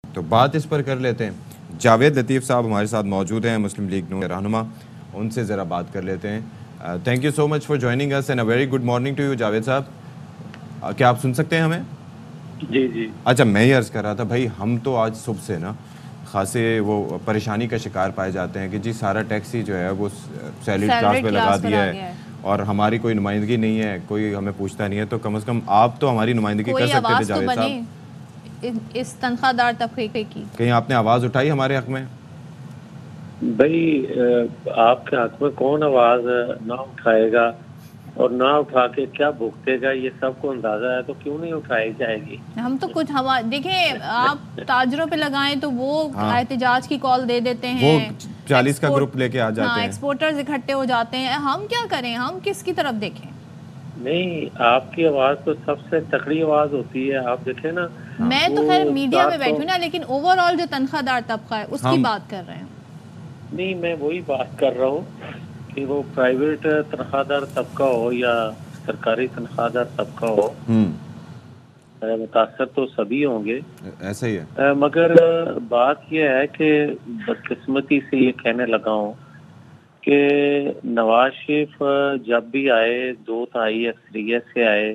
تو بات اس پر کر لیتے ہیں. جاوید لطیف صاحب ہمارے ساتھ موجود ہیں, مسلم لیگ نون رہنما, ان سے ذرا بات کر لیتے ہیں. Thank you so much for joining اس and a very good morning to you Javed صاحب. کیا آپ سن سکتے ہیں ہمیں؟ جی جی. اچھا, میں یہ عرض کر رہا تھا بھائی, ہم تو آج صبح سے نا خاصے وہ پریشانی کا شکار پائے جاتے ہیں کہ جی سارا ٹیکس ہی جو ہے وہ سیلریڈ کلاس پہ لگا دیا ہے اور ہماری کوئی نمائندگی نہیں ہے, کوئی ہمیں پوچھتا نہیں ہے. تو کم از کم آپ تو ہماری نمائندگی کر سکتے تھے جاوید صاحب, اس تنخواہ دار طبقے کی. کہیں آپ نے آواز اٹھائی ہمارے حق میں؟ بھائی آپ کے حق میں کون آواز نہ اٹھائے گا اور نہ اٹھا کے کیا بھگتے گا, یہ سب کو اندازہ ہے, تو کیوں نہیں اٹھائی جائے گی. ہم تو کچھ دیکھیں, آپ تاجروں پہ لگائیں تو وہ احتجاج کی کال دے دیتے ہیں, وہ 40 کا گروپ لے کے آ جاتے ہیں, ایکسپورٹرز اکٹھے ہو جاتے ہیں. ہم کیا کریں, ہم کس کی طرف دیکھیں؟ نہیں, آپ کی آواز تو سب سے تکڑی آواز ہوتی ہے. آپ دیکھیں نا, میں تو خیر میڈیا میں بیٹھی ہوں نا, لیکن اوور آل جو تنخواہ دار طبقہ ہے اس کی بات کر رہے ہیں. نہیں, میں وہی بات کر رہا ہوں کہ وہ پرائیویٹ تنخواہ دار طبقہ ہو یا سرکاری تنخواہ دار طبقہ ہو, متاثر تو سبھی ہوں گے. ایسا ہی ہے, مگر بات یہ ہے کہ بدقسمتی سے یہ کہنے لگا ہوں کہ نواز شریف جب بھی آئے 2/3 اکثریت سے آئے,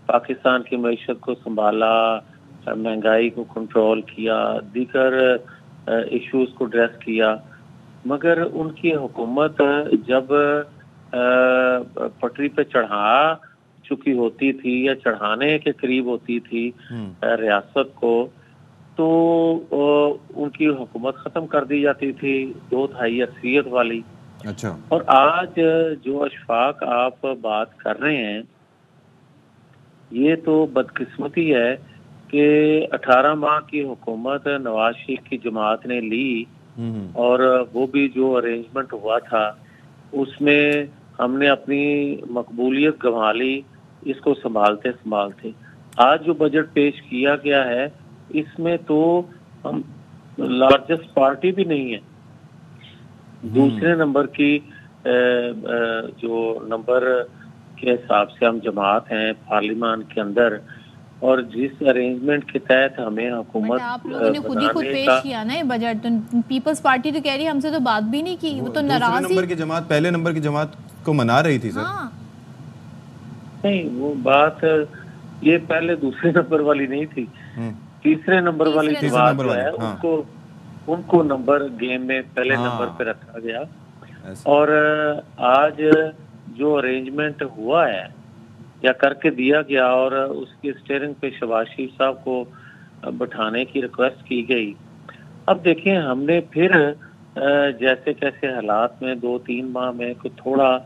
پاکستان کی معیشت کو سنبھالا, مہنگائی کو کنٹرول کیا, دیگر ایشوز کو ایڈریس کیا, مگر ان کی حکومت جب پٹری پہ چڑھا چکی ہوتی تھی یا چڑھانے کے قریب ہوتی تھی ریاست کو, تو ان کی حکومت ختم کر دی جاتی تھی 2/3 اکثریت والی. اچھا, اور آج جو اشفاق آپ بات کر رہے ہیں, یہ تو بدقسمتی ہے کہ 18 ماہ کی حکومت نواز شریف کی جماعت نے لی, اور وہ بھی جو ارینجمنٹ ہوا تھا اس میں ہم نے اپنی مقبولیت گنوا لی اس کو سنبھالتے. آج جو بجٹ پیش کیا گیا ہے اس میں تو ہم لارجسٹ پارٹی بھی نہیں ہے, دوسرے نمبر کی جو نمبر کے حساب سے ہم جماعت ہیں پارلیمان کے اندر, اور جس ارینجمنٹ کے تحت ہمیں حکومت آپ لوگوں نے خود ہی خود پیش کیا نا یہ بجٹ. پیپلز پارٹی تو کہہ رہی ہے ہم سے تو بات بھی نہیں کی, وہ تو ناراض. دوسرے نمبر کی جماعت پہلے نمبر کی جماعت کو منا رہی تھی سر. نہیں, وہ بات یہ پہلے دوسرے نمبر والی نہیں تھی, تیسرے نمبر والی جماعت جو ہے ان کو نمبر گیم میں پہلے نمبر پہ رکھا گیا. اور آج جو ارینجمنٹ ہوا ہے یا کر کے دیا گیا, اور اس کی اسٹیئرنگ پہ شہباز شریف صاحب کو بٹھانے کی ریکویسٹ کی گئی. اب دیکھیں, ہم نے پھر جیسے کیسے حالات میں 2-3 ماہ میں کوئی تھوڑا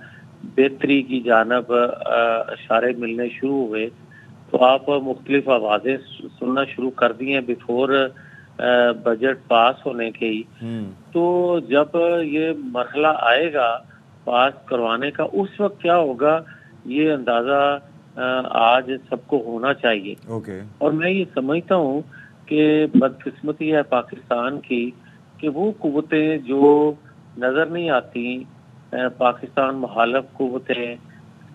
بہتری کی جانب اشارے ملنے شروع ہوئے, تو آپ مختلف آوازیں سننا شروع کر دی ہیں بیفور بجٹ پاس ہونے کے ہی. تو جب یہ مرحلہ آئے گا پاس کروانے کا, اس وقت کیا ہوگا یہ اندازہ آج سب کو ہونا چاہیے. اور میں یہ سمجھتا ہوں کہ بدقسمتی ہے پاکستان کی کہ وہ قوتیں جو نظر نہیں آتی, پاکستان مخالف قوتیں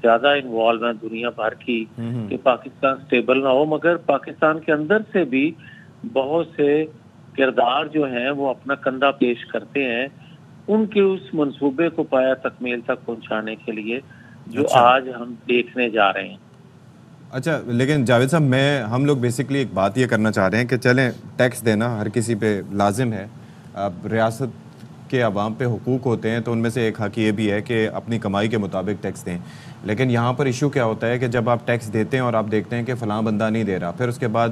زیادہ انوالو ہیں دنیا بھر کی کہ پاکستان سٹیبل نہ ہو, مگر پاکستان کے اندر سے بھی بہت سے کردار جو ہیں وہ اپنا کندھا پیش کرتے ہیں ان کے اس منصوبے کو پایا تکمیل تک پہنچانے کے لیے جو آج ہم دیکھنے جا رہے ہیں. اچھا, لیکن جاوید صاحب ہم لوگ بیسکلی ایک بات یہ کرنا چاہ رہے ہیں کہ چلیں ٹیکس دینا ہر کسی پہ لازم ہے, اب ریاست کے عوام پہ حقوق ہوتے ہیں تو ان میں سے ایک حق یہ بھی ہے کہ اپنی کمائی کے مطابق ٹیکس دیں. لیکن یہاں پر ایشو کیا ہوتا ہے کہ جب آپ ٹیکس دیتے ہیں اور آپ دیکھتے ہیں کہ فلاں بندہ نہیں دے رہا, پھر اس کے بعد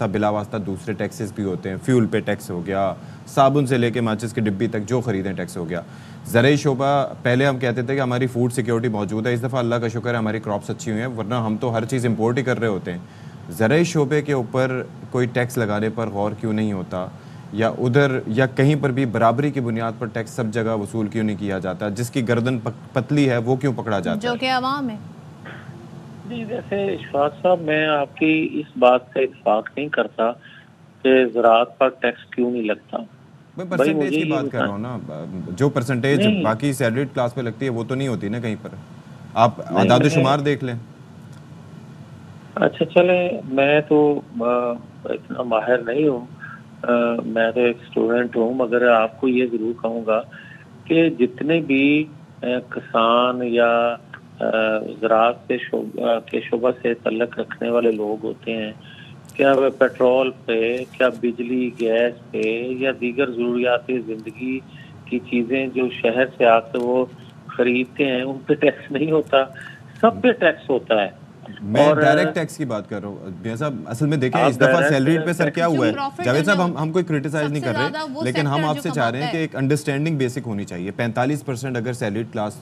بلا واسطہ دوسرے ٹیکسز بھی ہوتے ہیں, فیول پہ ٹیکس ہو گیا, صابن سے لے کے ماچس کی ڈبی تک جو خریدیں ٹیکس ہو گیا. زرعی شعبہ پہلے ہم کہتے تھے کہ ہماری فوڈ سیکیورٹی موجود ہے, اس دفعہ اللہ کا شکر ہے ہماری کراپس اچھی ہوئی ہیں, ورنہ ہم تو ہر چیز امپورٹ ہی کر رہے ہوتے ہیں. زرعی شعبے کے اوپر کوئی ٹیکس لگانے پر غور کیوں نہیں ہوتا, یا ادھر یا کہیں پر بھی برابری کی بنیاد پر ٹیکس سب جگہ وصول کیوں نہیں کیا جاتا, جس کی گردن پتلی ہے وہ کیوں پکڑا جاتا ہے, جو کہ عوام ہے. جی, ویسے اشفاق صاحب میں آپ کی اس بات سے اتفاق نہیں کرتا کہ زراعت پر ٹیکس کیوں نہیں لگتا. میں پرسنٹیج کی بات کر رہا ہوں نا, جو پرسنٹیج باقی سیلریڈ کلاس پہ لگتی ہے وہ تو نہیں ہوتی نا کہیں پر, آپ اعداد و شمار دیکھ لیں. اچھا چلیں, میں تو اتنا ماہر نہیں ہوں, میں تو ایک اسٹوڈنٹ ہوں، مگر آپ کو یہ ضرور کہوں گا کہ جتنے بھی کسان یا زراعت کے شعبہ سے تعلق رکھنے والے لوگ ہوتے ہیں، کیا وہ پیٹرول پہ، کیا بجلی گیس پہ، یا دیگر ضروریات زندگی کی چیزیں جو شہر سے آ کے وہ خریدتے ہیں، ان پہ ٹیکس نہیں ہوتا؟ سب پہ ٹیکس ہوتا ہے۔ میں ڈائریکٹ ٹیکس کی بات کر رہا ہوں میاں صاحب۔ اصل میں دیکھیں اس دفعہ سیلری پہ سر کیا ہوا ہے جاوید صاحب، ہم کوئی کرٹیسائز نہیں کر رہے، لیکن ہم آپ سے چاہ رہے ہیں کہ ایک انڈرسٹینڈنگ بیسک ہونی چاہیے۔ 45% اگر سیلریڈ کلاس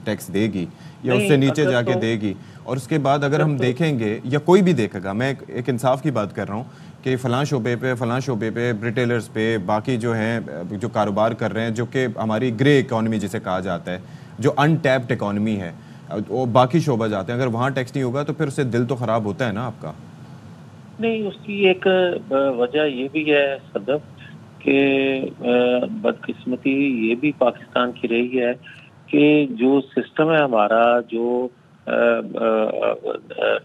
ٹیکس دے گی یا اس سے نیچے جا کے دے گی، اور اس کے بعد اگر ہم دیکھیں گے یا کوئی بھی دیکھے گا، میں ایک انصاف کی بات کر رہا ہوں کہ فلاں شعبے پہ ریٹیلرز پہ، باقی جو ہیں جو کاروبار کر رہے ہیں، جو کہ ہماری گرے اکانومی جسے کہا جاتا ہے، جو ان ٹیپڈ اکانومی ہے، وہ باقی شعبہ جاتے ہیں، اگر وہاں ٹیکس نہیں ہوگا تو پھر اس سے دل تو خراب ہوتا ہے نا آپ کا۔ نہیں، اس کی ایک وجہ یہ بھی ہے صدف کہ بدقسمتی یہ بھی پاکستان کی رہی ہے کہ جو سسٹم ہے ہمارا، جو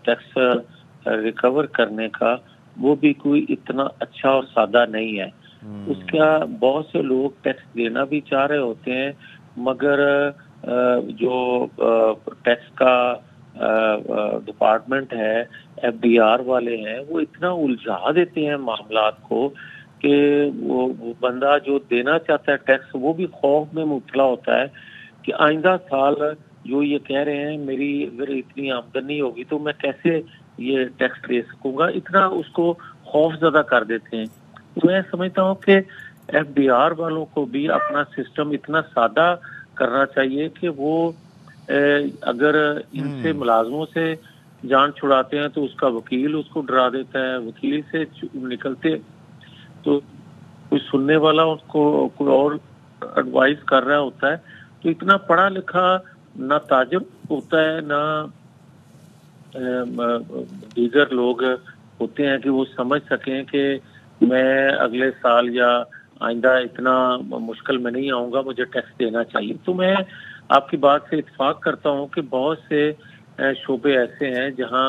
ٹیکس ریکور کرنے کا، وہ بھی کوئی اتنا اچھا اور سادہ نہیں ہے۔ اس کا بہت سے لوگ ٹیکس دینا بھی چاہ رہے ہوتے ہیں، مگر جو ٹیکس کا ڈپارٹمنٹ ہے، ایف ڈی آر والے ہیں، وہ اتنا الجھا دیتے ہیں معاملات کو کہ وہ بندہ جو دینا چاہتا ہے ٹیکس، وہ بھی خوف میں مبتلا ہوتا ہے کہ آئندہ سال جو یہ کہہ رہے ہیں میری اگر اتنی آمدنی ہوگی تو میں کیسے یہ ٹیکس دے سکوں گا، اتنا اس کو خوف زدہ کر دیتے ہیں۔ میں سمجھتا ہوں کہ ایف ڈی آر والوں کو بھی اپنا سسٹم اتنا سادہ کرنا چاہیے کہ وہ اگر ان سے ملازموں سے جان چھڑاتے ہیں تو اس کا وکیل اس کو ڈرا دیتا ہے، وکیل سے نکلتے تو کوئی سننے والا اس کو کوئی اور ایڈوائز کر رہا ہوتا ہے، تو اتنا پڑھا لکھا نہ تاجر ہوتا ہے نہ دیگر لوگ ہوتے ہیں کہ وہ سمجھ سکیں کہ میں اگلے سال یا آئندہ اتنا مشکل میں نہیں آؤں گا، مجھے ٹیکس دینا چاہیے۔ تو میں آپ کی بات سے اتفاق کرتا ہوں کہ بہت سے شعبے ایسے ہیں جہاں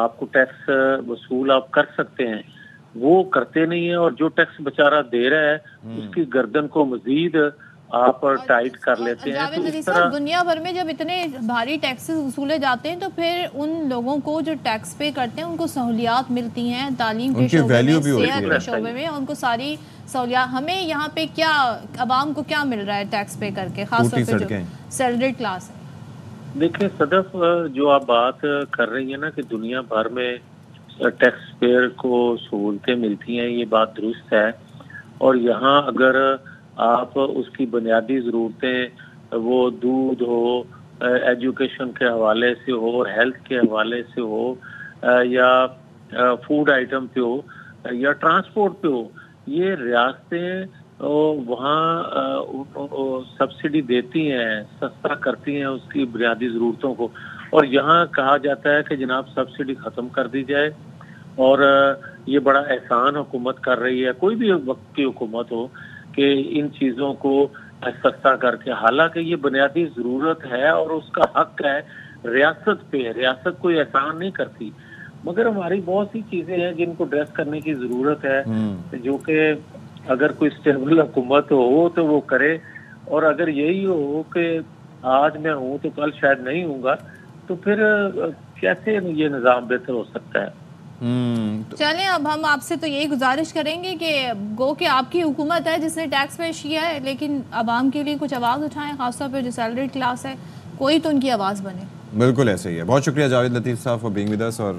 آپ کو ٹیکس وصول آپ کر سکتے ہیں، وہ کرتے نہیں ہیں، اور جو ٹیکس بیچارہ دے رہا ہے اس کی گردن کو مزید آپ ٹائٹ کر لیتے ہیں۔ جاوید علی صاحب، دنیا بھر میں جب اتنے بھاری ٹیکسز وصولے جاتے ہیں تو پھر ان لوگوں کو جو ٹیکس پے کرتے ہیں ان کو سہولیات ملتی ہیں، تعلیم کے شعبے میں، صحت کے شعبے میں، ان کو ساری سہولیات۔ ہمیں یہاں پہ کیا، عوام کو کیا مل رہا ہے ٹیکس پے کر کے، خاص طور پہ جو سیلریڈ کلاس ہے؟ دیکھیں صدف، جو آپ بات کر رہی ہیں نا کہ دنیا بھر میں ٹیکس پیئر کو سہولتیں ملتی ہیں، یہ بات درست ہے، اور یہاں اگر آپ اس کی بنیادی ضرورتیں، وہ دودھ ہو، ایجوکیشن کے حوالے سے ہو، ہیلتھ کے حوالے سے ہو، یا فوڈ آئٹم پہ ہو، یا ٹرانسپورٹ پہ ہو، یہ ریاستیں وہاں سبسڈی دیتی ہیں، سستا کرتی ہیں اس کی بنیادی ضرورتوں کو، اور یہاں کہا جاتا ہے کہ جناب سبسڈی ختم کر دی جائے، اور یہ بڑا احسان حکومت کر رہی ہے، کوئی بھی وقت کی حکومت ہو، کہ ان چیزوں کو سستا کر کے، حالانکہ یہ بنیادی ضرورت ہے اور اس کا حق ہے ریاست پہ، ریاست کوئی احسان نہیں کرتی، مگر ہماری بہت سی چیزیں ہیں جن کو ڈریس کرنے کی ضرورت ہے، جو کہ اگر کوئی اسٹیبل حکومت ہو تو وہ کرے، اور اگر یہی ہو کہ آج میں ہوں تو کل شاید نہیں ہوں گا، تو پھر کیسے یہ نظام بہتر ہو سکتا ہے؟ چلیں، اب ہم آپ سے تو یہی گزارش کریں گے کہ گو کہ آپ کی حکومت ہے جس نے ٹیکس پیش کیا ہے، لیکن عوام کے لیے کچھ آواز اٹھائیں، خاص طور پہ جو سیلری کلاس ہے، کوئی تو ان کی آواز بنے۔ بالکل ایسے ہی ہے۔ بہت شکریہ جاوید لطیف صاحب فار بینگ ود اس، اور